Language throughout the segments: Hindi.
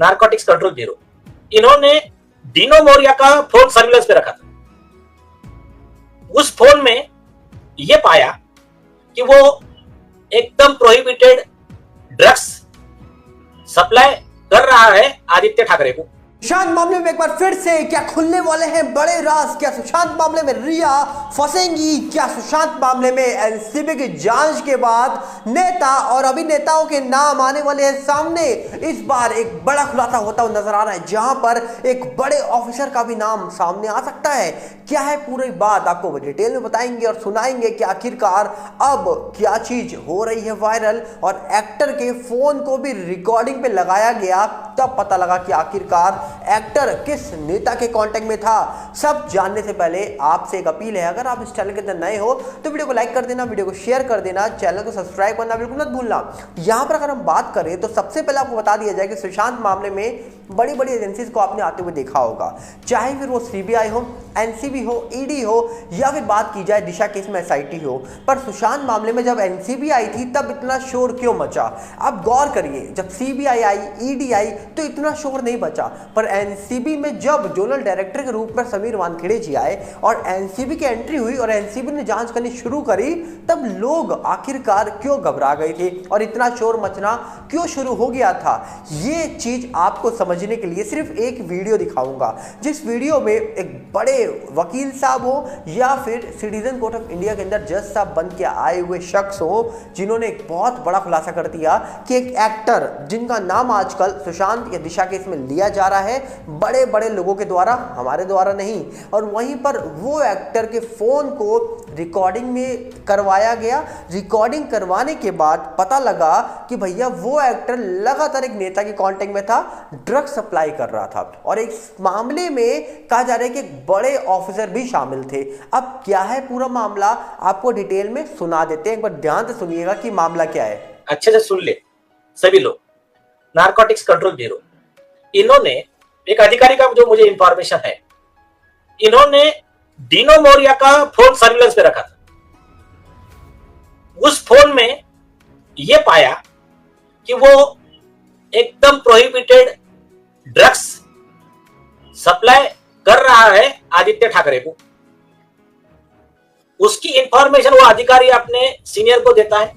नारकोटिक्स कंट्रोल ब्यूरो, इन्होंने डीनो मोरिया का फोन सर्विलेंस पे रखा था। उस फोन में यह पाया कि वो एकदम प्रोहिबिटेड ड्रग्स सप्लाई कर रहा है आदित्य ठाकरे को। सुशांत मामले में एक बार फिर से क्या खुलने वाले हैं बड़े राज? क्या सुशांत मामले में रिया फंसेंगी? क्या सुशांत मामले में एनसीबी की जांच के बाद नेता और अभिनेताओं के नाम आने वाले हैं सामने? इस बार एक बड़ा खुलासा होता हुआ नजर आ रहा है, जहां पर एक बड़े ऑफिसर का भी नाम सामने आ सकता है। क्या है पूरी बात, आपको डिटेल में बताएंगे और सुनाएंगे कि आखिरकार अब क्या चीज हो रही है वायरल। और एक्टर के फोन को भी रिकॉर्डिंग पे लगाया गया, तब पता लगा कि आखिरकार एक्टर किस नेता के कांटेक्ट में था। सब जानने से पहले आपसे एक अपील है, अगर आप इस चैनल के अंदर नए हो तो वीडियो को लाइक कर देना, वीडियो को शेयर कर देना, चैनल को सब्सक्राइब करना बिल्कुल मत भूलना। यहां पर अगर हम बात करें तो सबसे पहले आपको बता दिया जाए कि सुशांत मामले में बड़ी बड़ी एजेंसीज को आपने आते हुए देखा होगा, चाहे फिर वो सीबीआई हो, एनसीबी हो, ईडी हो, या फिर बात की जाए दिशा केस में एसआईटी हो। पर सुशांत मामले में जब एनसीबी आई थी तब इतना शोर क्यों मचा? आप गौर करिए, जब सीबीआई आई, ईडी आई तो इतना शोर नहीं बचा, पर एनसीबी में जब जोनल डायरेक्टर के रूप में समीर वानखेड़े जी आए और एनसीबी की एंट्री हुई और एनसीबी ने जांच करनी शुरू करी, तब लोग आखिरकार क्यों घबरा गए थे और इतना शोर मचना क्यों शुरू हो गया था? ये चीज आपको समझने के लिए सिर्फ एक वीडियो दिखाऊंगा, जिस वीडियो में एक बड़े वकील साहब हो या फिर सिटीजन कोर्ट ऑफ इंडिया के अंदर जज साहब बन के आए हुए शख्स हो, जिन्होंने एक बहुत बड़ा खुलासा कर दिया कि एक एक्टर जिनका नाम आजकल सुशांत या दिशा केस में लिया जा रहा है, बड़े बड़े लोगों के द्वारा, हमारे द्वारा नहीं, और वहीं पर वो एक्टर के फोन को रिकॉर्डिंग में करवाया गया। रिकॉर्डिंग करवाने के बाद पता लगा कि भैया वो एक्टर लगातार एक नेता के कांटेक्ट में था, ड्रग सप्लाई कर रहा था, और एक मामले में कहा जा रहा है कि एक बड़े ऑफिसर भी शामिल थे। अब क्या है पूरा मामला, आपको डिटेल में सुना देते हैं, एक बार ध्यान से सुनिएगा कि मामला क्या है। अच्छे से सुन ले सभी लोग। नारकोटिक्स कंट्रोल ब्यूरो, इन्होंने एक अधिकारी का जो मुझे इंफॉर्मेशन है, इन्होंने डीनो मोरिया का फोन सर्विलेंस पे रखा था। उस फोन में यह पाया कि वो एकदम प्रोहिबिटेड ड्रग्स सप्लाई कर रहा है आदित्य ठाकरे को। उसकी इंफॉर्मेशन वो अधिकारी अपने सीनियर को देता है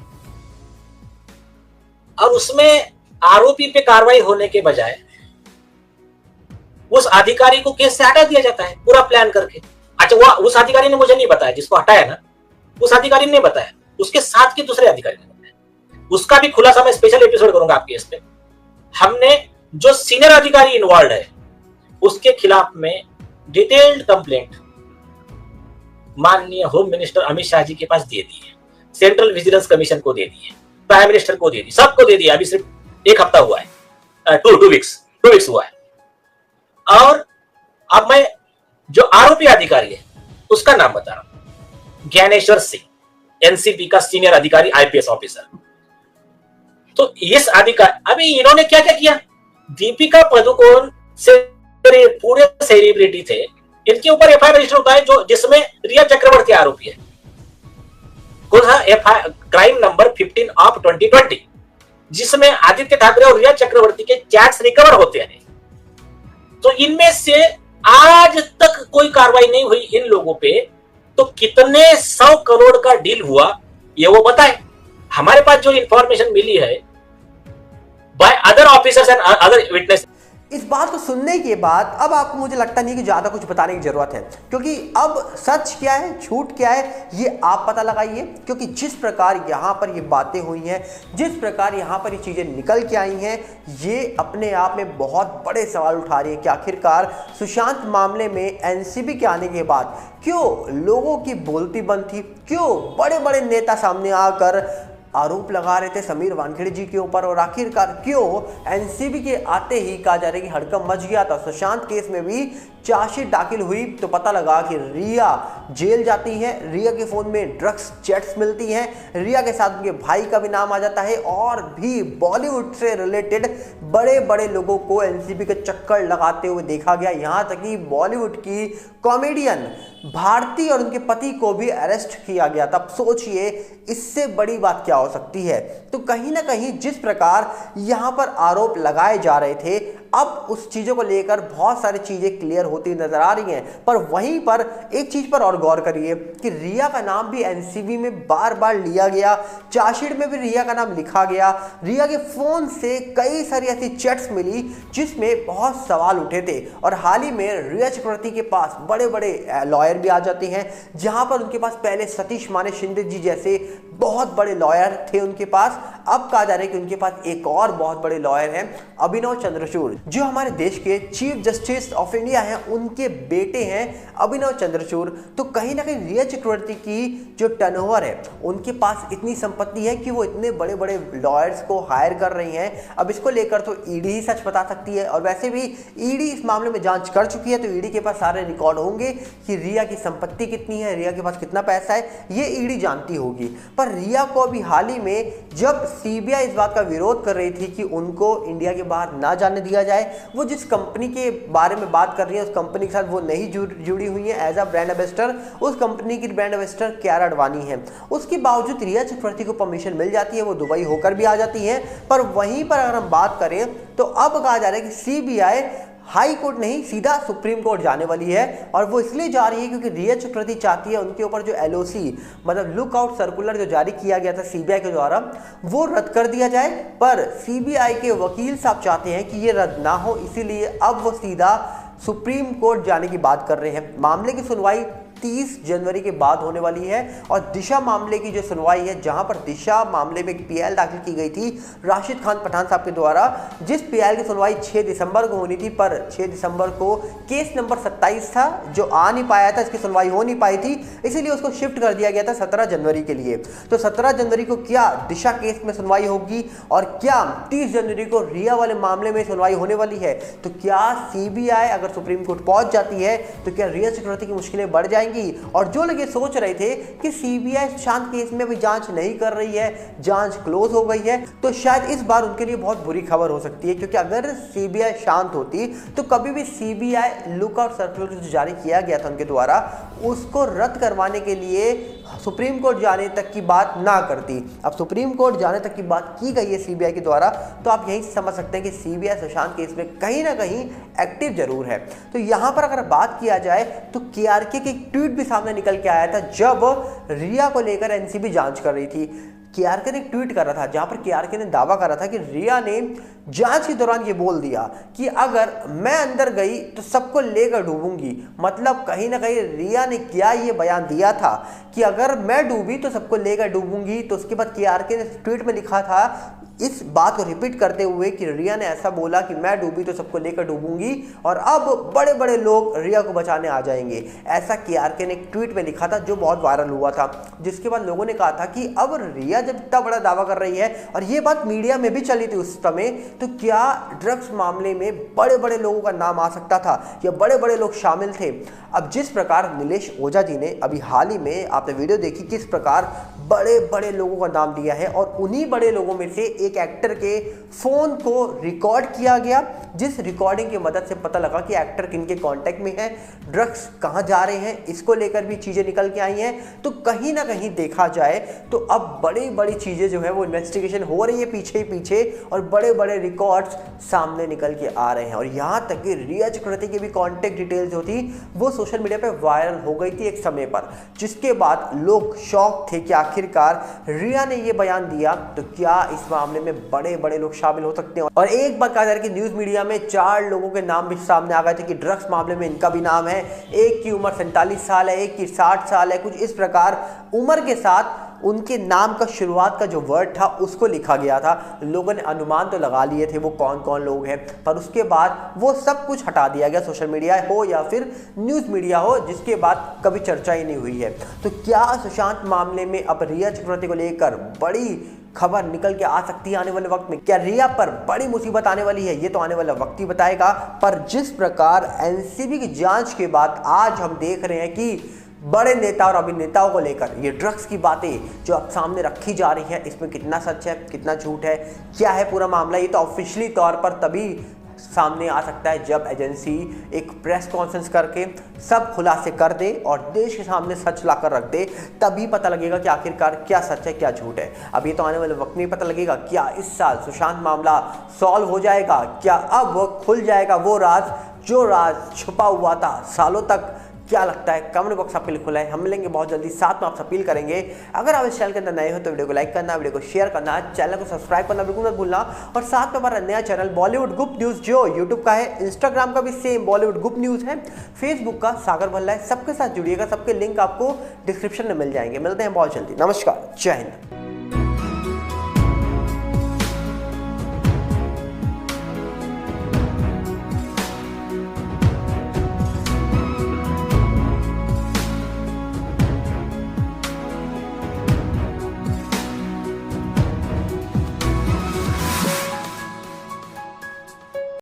और उसमें आरोपी पे कार्रवाई होने के बजाय उस अधिकारी को केस से हटा दिया जाता है पूरा प्लान करके। अच्छा, वो उस अधिकारी ने मुझे नहीं बताया, जिसको हटाया ना, उस अधिकारी ने बताया, उसके साथ के दूसरे अधिकारी ने बताया। उसका भी खुलासा मैं स्पेशल एपिसोड करूंगा आपके इस पे। हमने जो सीनियर अधिकारी इन्वॉल्व है उसके खिलाफ में डिटेल्ड कंप्लेंट माननीय होम मिनिस्टर अमित शाह जी के पास दे दी है, सेंट्रल विजिलेंस कमीशन को दे दी है, प्राइम मिनिस्टर को दे दी, सबको दे दिया। अभी सिर्फ एक हफ्ता हुआ है, टू वीक्स हुआ है। और अब मैं जो आरोपी अधिकारी है उसका नाम बता रहा हूं, ज्ञानेश्वर सिंह, एनसीबी का सीनियर अधिकारी, आईपीएस ऑफिसर। तो इस अधिकारी, अभी इन्होंने क्या क्या किया, दीपिका पादुकोण से पूरे सेलिब्रिटी थे, इनके ऊपर एफआईआर रजिस्टर होता है जो जिसमें रिया चक्रवर्ती आरोपी है। कौन सा एफआईआर? क्राइम नंबर 15 ऑफ 2020, जिसमें आदित्य ठाकरे और रिया चक्रवर्ती के चैट्स रिकवर होते हैं। तो इनमें से आज तक कोई कार्रवाई नहीं हुई इन लोगों पे, तो कितने 100 करोड़ का डील हुआ ये वो बताए। हमारे पास जो इंफॉर्मेशन मिली है by other officers and other witness. इस बात को सुनने के बाद अब आपको मुझे लगता नहीं कि ज्यादा कुछ बताने की जरूरत है, क्योंकि अब सच क्या है झूठ क्या है ये आप पता लगाइए। क्योंकि जिस प्रकार यहाँ पर ये बातें हुई हैं, जिस प्रकार यहाँ पर ये चीजें निकल के आई हैं, ये अपने आप में बहुत बड़े सवाल उठा रही है कि आखिरकार सुशांत मामले में एनसीबी के आने के बाद क्यों लोगों की बोलती बंद थी, क्यों बड़े बड़े नेता सामने आकर आरोप लगा रहे थे समीर वानखेड़े जी के ऊपर, और आखिरकार क्यों एनसीबी के आते ही कहा जा रहा है कि हड़कंप मच गया था। सुशांत केस में भी चार्जशीट दाखिल हुई तो पता लगा कि रिया जेल जाती है, रिया के फोन में ड्रग्स चैट्स मिलती हैं, रिया के साथ उनके भाई का भी नाम आ जाता है, और भी बॉलीवुड से रिलेटेड बड़े बड़े लोगों को एनसीबी के चक्कर लगाते हुए देखा गया। यहाँ तक कि बॉलीवुड की कॉमेडियन भारती और उनके पति को भी अरेस्ट किया गया। तब सोचिए इससे बड़ी बात क्या हो सकती है। तो कहीं ना कहीं जिस प्रकार यहाँ पर आरोप लगाए जा रहे थे, अब उस चीज़ों को लेकर बहुत सारी चीज़ें क्लियर होती नजर आ रही हैं। पर वहीं पर एक चीज़ पर और गौर करिए कि रिया का नाम भी एनसीबी में बार बार लिया गया, चार्जशीट में भी रिया का नाम लिखा गया। रिया के फ़ोन से कई सारी ऐसी चैट्स मिली जिसमें बहुत सवाल उठे थे। और हाल ही में रिया चक्रवर्ती के पास बड़े बड़े लॉयर भी आ जाते हैं, जहां पर उनके पास पहले सतीश माने शिंदे जी जैसे बहुत बड़े लॉयर थे उनके पास। अब कहा जा रहा है कि उनके पास एक और बहुत बड़े लॉयर हैं, अभिनव चंद्रचूड़, जो हमारे देश के चीफ जस्टिस ऑफ इंडिया हैं, उनके बेटे हैं अभिनव चंद्रचूड़। तो कहीं ना कहीं रिया चक्रवर्ती की जो टर्नओवर है, उनके पास इतनी संपत्ति है कि वो इतने बड़े बड़े लॉयर्स को हायर कर रही हैं। अब इसको लेकर तो ईडी ही सच बता सकती है, और वैसे भी ईडी इस मामले में जांच कर चुकी है, तो ईडी के पास सारे रिकॉर्ड होंगे कि रिया की संपत्ति कितनी है, रिया के पास कितना पैसा है, ये ईडी जानती होगी। पर रिया को अभी हाल ही में जब सीबीआई इस बात का विरोध कर रही थी कि उनको इंडिया के बाहर ना जाने दिया जाए, वो जिस कंपनी के बारे में बात कर रही है उस कंपनी के साथ वो नहीं जुड़ी हुई है एज अ ब्रांड एम्बेसडर। उस कंपनी की ब्रांड एम्बेसडर कियारा अडवाणी है। उसके बावजूद रिया चक्रवर्ती को परमिशन मिल जाती है, वो दुबई होकर भी आ जाती है। पर वहीं पर अगर हम बात करें तो अब कहा जा रहा है कि सीबीआई हाई कोर्ट नहीं, सीधा सुप्रीम कोर्ट जाने वाली है। और वो इसलिए जा रही है क्योंकि रिया चक्रवर्ती चाहती है उनके ऊपर जो एलओसी मतलब लुक आउट सर्कुलर जो जारी किया गया था सीबीआई के द्वारा, वो रद्द कर दिया जाए। पर सीबीआई के वकील साहब चाहते हैं कि ये रद्द ना हो, इसीलिए अब वो सीधा सुप्रीम कोर्ट जाने की बात कर रहे हैं। मामले की सुनवाई 30 जनवरी के बाद होने वाली है। और दिशा मामले की जो सुनवाई है, जहां पर दिशा मामले में एक पीएल दाखिल की गई थी राशिद खान पठान साहब के द्वारा, जिस पीएल की सुनवाई 6 दिसंबर को होनी थी, पर 6 दिसंबर को केस नंबर 27 था जो आ नहीं पाया था, इसकी सुनवाई हो नहीं पाई थी, इसीलिए उसको शिफ्ट कर दिया गया था 17 जनवरी के लिए। तो 17 जनवरी को क्या दिशा केस में सुनवाई होगी और क्या 30 जनवरी को रिया वाले मामले में सुनवाई होने वाली है? तो क्या सीबीआई अगर सुप्रीम कोर्ट पहुंच जाती है तो क्या रिया चक्रवर्ती की मुश्किलें बढ़ जाएंगी? और जो लोग ये सोच रहे थे कि सीबीआई सुशांत केस में भी जांच नहीं कर रही है, जांच क्लोज हो गई है, तो शायद इस बार उनके लिए बहुत बुरी खबर हो सकती है। क्योंकि अगर सीबीआई शांत होती तो कभी भी सीबीआई लुकआउट सर्कुलर जो जारी किया गया था उनके द्वारा, उसको रद्द करवाने के लिए सुप्रीम कोर्ट जाने तक की बात ना करती। अब सुप्रीम कोर्ट जाने तक की बात की गई है सीबीआई के द्वारा, तो आप यही समझ सकते हैं कि सीबीआई सुशांत केस में कहीं ना कहीं एक्टिव जरूर है। तो यहां पर अगर बात किया जाए तो केआरके की एक ट्वीट भी सामने निकल के आया था जब रिया को लेकर एनसीबी जांच कर रही थी। केआरके ने ट्वीट कर रहा था जहां पर केआरके ने दावा कर रहा था कि रिया ने जांच के दौरान ये बोल दिया कि अगर मैं अंदर गई तो सबको लेकर डूबूंगी। मतलब कहीं ना कहीं रिया ने क्या ये बयान दिया था कि अगर मैं डूबी तो सबको लेकर डूबूंगी। तो उसके बाद केआरके ने ट्वीट में लिखा था इस बात को रिपीट करते हुए कि रिया ने ऐसा बोला कि मैं डूबी तो सबको लेकर डूबूंगी और अब बड़े बड़े लोग रिया को बचाने आ जाएंगे। ऐसा केआरके ने एक ट्वीट में लिखा था जो बहुत वायरल हुआ था, जिसके बाद लोगों ने कहा था कि अब रिया जब इतना बड़ा दावा कर रही है और ये बात मीडिया में भी चली थी उस समय, तो क्या ड्रग्स मामले में बड़े बड़े लोगों का नाम आ सकता था या बड़े बड़े लोग शामिल थे? अब जिस प्रकार नीलेश ओझा जी ने अभी हाल ही में आपने वीडियो देखी किस प्रकार बड़े बड़े लोगों का नाम दिया है और उन्हीं बड़े लोगों में से एक एक्टर के फोन को रिकॉर्ड किया गया, जिस रिकॉर्डिंग की मदद से पता लगा कि एक्टर किनके कांटेक्ट में है, ड्रग्स कहां जा रहे हैं, इसको लेकर भी चीजें निकल के आई हैं। तो कहीं ना कहीं देखा जाए तो अब बड़ी बड़ी चीजें जो है वो इन्वेस्टिगेशन हो रही है पीछे ही पीछे और बड़े बड़े रिकॉर्ड्स सामने निकल के आ रहे हैं। और यहां तक कि रिया चक्रवर्ती की भी कॉन्टेक्ट डिटेल्स जो थी वो सोशल मीडिया पर वायरल हो गई थी एक समय पर, जिसके बाद लोग शॉक थे कि आखिरकार रिया ने ये बयान दिया तो क्या इस मामले में बड़े बड़े लोग शामिल हो सकते हैं। और एक बात कहा जा रहा है कि न्यूज मीडिया में 4 लोगों के नाम भी सामने आ गए थे कि ड्रग्स मामले में इनका भी नाम है। एक की उम्र 47 साल है, एक की 60 साल है, कुछ इस प्रकार उम्र के साथ उनके नाम का शुरुआत का जो वर्ड था उसको लिखा गया था। लोगों ने अनुमान तो लगा लिए थे वो कौन कौन लोग हैं, पर उसके बाद वो सब कुछ हटा दिया गया, सोशल मीडिया हो या फिर न्यूज़ मीडिया हो, जिसके बाद कभी चर्चा ही नहीं हुई है। तो क्या सुशांत मामले में अब रिया चक्रवर्ती को लेकर बड़ी खबर निकल के आ सकती है आने वाले वक्त में? क्या रिया पर बड़ी मुसीबत आने वाली है? ये तो आने वाला वक्त ही बताएगा। पर जिस प्रकार एनसीबी की जांच के बाद आज हम देख रहे हैं कि बड़े नेता और अभिनेताओं को लेकर ये ड्रग्स की बातें जो अब सामने रखी जा रही हैं, इसमें कितना सच है, कितना झूठ है, क्या है पूरा मामला, ये तो ऑफिशियली तौर पर तभी सामने आ सकता है जब एजेंसी एक प्रेस कॉन्फ्रेंस करके सब खुलासे कर दे और देश के सामने सच ला कर रख दे। तभी पता लगेगा कि आखिरकार क्या सच है क्या झूठ है। अब ये तो आने वाले वक्त में पता लगेगा क्या इस साल सुशांत मामला सॉल्व हो जाएगा, क्या अब खुल जाएगा वो राज जो राज छुपा हुआ था सालों तक। क्या लगता है कमेंट बॉक्स आपके लिए खुला है, हम मिलेंगे बहुत जल्दी, साथ में आपसे अपील करेंगे अगर आप इस चैनल के अंदर नए हो तो वीडियो को लाइक करना, वीडियो को शेयर करना, चैनल को सब्सक्राइब करना बिल्कुल मत भूलना। और साथ में हमारा नया चैनल बॉलीवुड गुप्त न्यूज़ जो यूट्यूब का है, इंस्टाग्राम का भी सेम बॉलीवुड गुप्त न्यूज़ है, फेसबुक का सागर भल्ला है। सबके साथ जुड़िएगा, सबके लिंक आपको डिस्क्रिप्शन में मिल जाएंगे। मिलते हैं बहुत जल्दी, नमस्कार, जय हिंद।